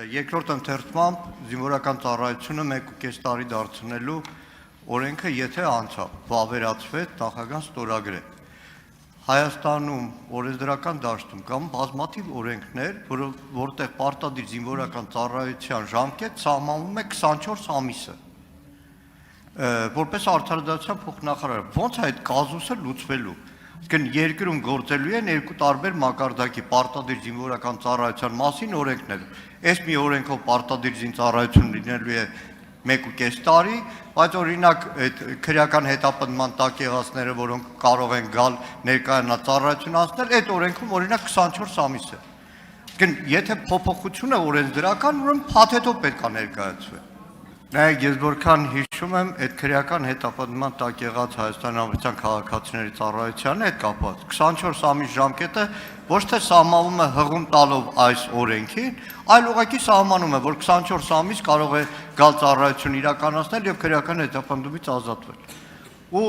Երկրորդ ընթերցմամբ զինվորական ծառայությունը 1.5 տարի դարձնելու օրենքը եթե անցավ, վավերացվեց, նախագահան ստորագրել։ Հայաստանում օրենսդրական դաշտում կան բազմաթիվ օրենքներ, որտեղ պարտադիր զինվորական ծառայության ժամկետ սահմանվում է 24 ամիսը։ Որպես արդարադատության փոխնախարար, ո՞նց է այդ կազուսը լուծվելու։ Իսկ երկրում գործելու են երկու տարբեր մակարդակի պարտադիր զինվորական ծառայության մասին օրենքներ։ Այս մի օրենքով պարտադիր զինծառայություն լինելու է 1.5 տարի, բայց օրինակ այդ քրեական հետապնդման տակ եղածները, որոնք կարող են գալ ներկայանալ ծառայություն անցնել, այդ օրենքում օրինակ 24 ամիս է։ Եթե փոփոխություն է օրենսդրական, ուրեմն փաթեթով պետք է ներկայացվի։ Նայեք, ես որքան հիշում եմ, այդ քրեական հետապնդման տակ եղած Հայաստանի Հանրապետության քաղաքացիների ծառայության հետ կապված 24 ամիս ժամկետը ոչ թե սահմանվում է հղում տալով այս օրենքին, այլ ուղղակի սահմանում է, որ 24 ամիս կարող է գալ ծառայություն իրականացնել եւ քրեական հետապնդումից ազատվել։ Ու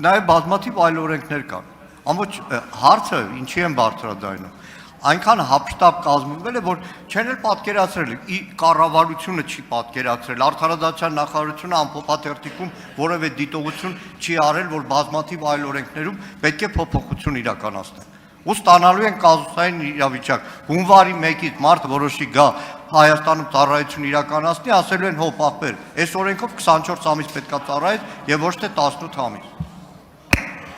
նաեւ բազմաթիվ այլ օրենքներ կան։ Ամբողջ հարցը ինչի են բարձրաձայնում։ Այնքան հապշտապ կազմվել է, որ չեն էլ պատկերացրել, կառավարությունը չի պատկերացրել, արդարադատության նախարարությունը ամփոփաթերթիկում որևէ դիտողություն չի արել, որ բազմաթիվ այլ օրենքներում պետք է փոփոխություն իրականացնել։ Ու ստանալու են կազուսային իրավիճակ։ Հունվարի 1-ից մարդ որոշի գա Հայաստանում ծառայություն իրականացնի, ասելու են հո պապեր, այս օրենքով 24 ամիս պետք է ծառայես եւ ոչ թե 18 ամիս։